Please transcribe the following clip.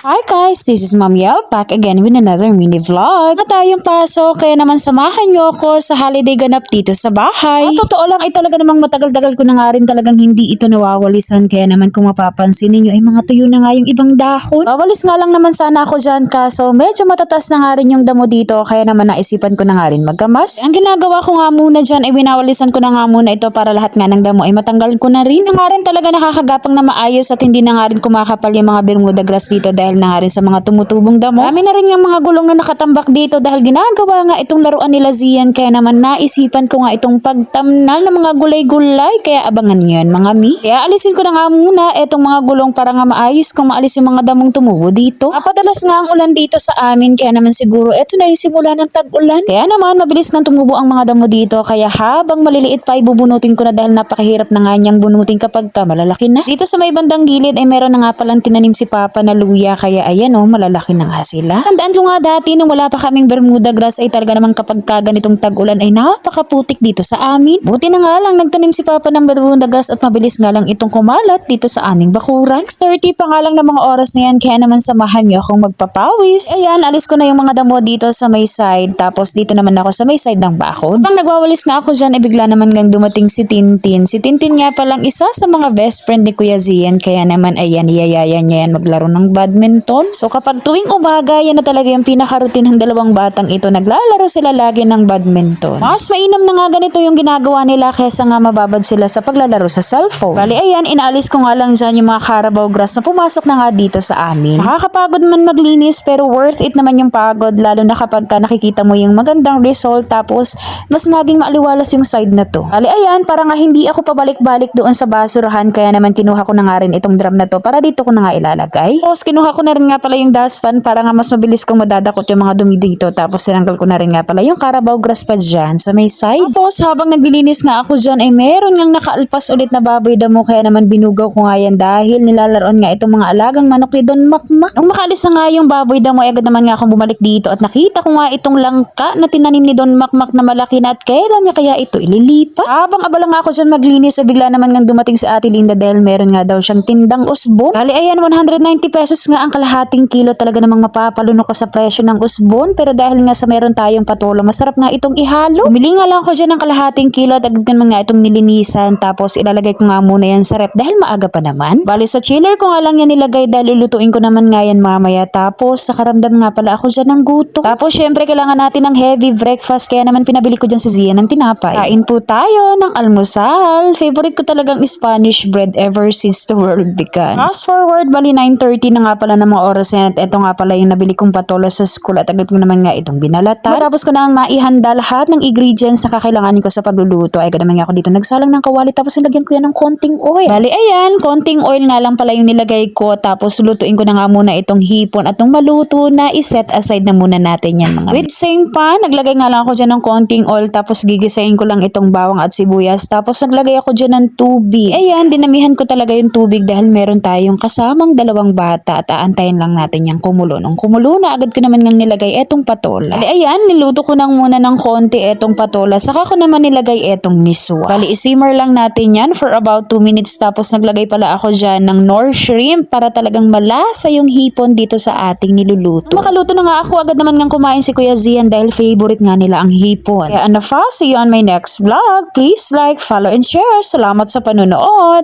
Hi guys, this is Ma'am Yao, back again with another mini vlog. Na tayong pasok, kaya naman samahan niyo ako sa holiday ganap dito sa bahay. Totoo lang ay talaga namang matagal-tagal ko na nga rin talagang hindi ito nawawalisan, kaya naman kung mapapansin ninyo ay mga tuyo na nga yung ibang dahon. Wawalis nga lang naman sana ako dyan, kaso medyo matatas na nga rin yung damo dito, kaya naman naisipan ko na nga rin magkamas. Ang ginagawa ko nga muna dyan ay winawalisan ko na nga muna ito para lahat nga ng damo ay matanggal ko na rin. Na nga rin talaga nakakagapang na maayos at hindi na nga rin kumakapal yung mga Bermuda grass dito dahil na nga rin sa mga tumutubong damo. Kami na rin yung mga gulong na nakatambak dito dahil ginagawa nga itong laruan nila Zian, kaya naman naisipan ko nga itong pagtamnal ng mga gulay-gulay, kaya abangan niyo yan mga mi. Kaya alisin ko na nga muna itong mga gulong para nga maayos kung maalis yung mga damong tumubo dito. Napadalas nga ang ulan dito sa amin, kaya naman siguro eto na yung simula ng tag-ulan. Kaya naman mabilis nga tumubo ang mga damo dito, kaya habang maliliit pa ay bubunutin ko na dahil napakahirap na nga niyang bunutin kapag ka malalaki na. Dito sa may bandang gilid ay meron na nga palang tinanim si Papa na luya, kaya ayan o, malalaki na nga sila. Tandaan ko nga dati nung wala pa kaming Bermuda grass ay talaga naman kapag ganitong tag-ulan ay napakaputik dito sa amin. Buti na nga lang nagtanim si Papa ng Bermuda grass at mabilis nga lang itong kumalat dito sa aming bakuran. 6:30 pa nga lang ng mga oras na yan, kaya naman samahan niyo akong magpapawis. Ayan, alis ko na yung mga damo dito sa may side, tapos dito naman ako sa may side ng bakod. Pang nagwawalis nga ako dyan, ay bigla naman gang dumating si Tintin. Si Tintin nga palang isa sa mga best friend ni Kuya Zian, kaya naman ayan, iyayayan niya yan maglaro ng badminton. So kapag tuwing umaga, yan na talaga yung pinaka-routine ng dalawang batang ito. Naglalaro sila lagi ng badminton. Mas mainam na nga ganito yung ginagawa nila kesa nga mababad sila sa paglalaro sa cellphone. Bali ayan, inaalis ko nga lang dyan yung mga Carabao grass na pumasok na nga dito sa amin. Nakakapagod man maglinis pero worth it naman yung pagod, lalo na kapag ka nakikita mo yung magandang result, tapos mas naging maaliwalas yung side na to. Bali ayan, para nga hindi ako pabalik-balik doon sa basurahan, kaya naman kinuha ko na nga rin itong drum na to para dito ko na nga ilalagay. Tapos kinuha ko na rin nga pala yung dustpan para nga mas mabilis kong madadakot yung mga dumi dito, tapos sinanggal ko na rin nga pala yung Carabao grass pa dyan sa may side. Tapos habang naglilinis nga ako dyan ay meron ngang nakaalpas ulit na baboy damo, kaya naman binugaw ko nga yan dahil nilalaroan nga itong mga alagang manok ni Don Makmak. Nung makaalis na nga yung baboy damo ay agad naman nga akong bumalik dito at nakita ko nga itong langka na tinanim ni Don Makmak na malaki na at kailan niya kaya ito ililipat. Habang abala nga ako dyan maglinis ay bigla naman ngang dumating si Ate Linda dahil meron nga daw siyang tindang usbon. Bali ayan, 190 pesos nga ang kalahating kilo, talaga namang mapapalunok ka sa presyo ng usbon, pero dahil nga sa meron tayong patola, masarap nga itong ihalo. Bumili nga lang ako dyan ng kalahating kilo at agad naman nga itong nilinisan, tapos ilalagay ko nga muna yan sa rep dahil maaga pa naman. Bali sa chiller ko nga lang yan nilagay dahil lulutuin ko naman nga yan mamaya, tapos nakaramdam nga pala ako dyan ng gutom. Tapos syempre kailangan natin ng heavy breakfast, kaya naman pinabili ko dyan si Zia ng tinapay. Kain po tayo ng almusal. Favorite ko talagang Spanish bread ever since the world began. Fast forward, bali 9:30 na nga pala ng mga oras yan at ito nga pala yung nabili kong patola sa school at agad ko naman nga itong binalatan. Tapos ko na maihanda lahat ng ingredients na kakailanganin ko sa pagluluto ay agad naman nga ako dito nagsalang ng kawali, tapos nilagyan ko yan ng konting oil. Bali ayan, konting oil nga lang pala yung nilagay ko, tapos lutuin ko na nga muna itong hipon at nung maluto na iset aside na muna natin yan mga. With same pan, naglagay nga lang ako dyan ng konting oil, tapos gigisahin ko lang itong bawang at sibuyas, tapos naglagay ako dyan ng tubig. Ayan, dinamihan ko talaga yung tubig dahil meron tayong kasamang dalawang bata at aantayin lang natin yung kumulo. Nung kumulo na, agad ko naman ngang nilagay etong patola. Bali ayan, niluto ko nang muna ng konti etong patola, saka ko naman nilagay etong miswa. Bali isimmer lang natin yan for about 2 minutes, tapos naglagay pala ako dyan ng Knorr shrimp para talagang malasa yung hipon dito sa ating niluluto. Makaluto na nga ako, agad naman ngang kumain si Kuya Zian dahil favorite nga nila ang hipon. Kaya anafa, see you on my next vlog. Please like, follow and share. Salamat sa panonood.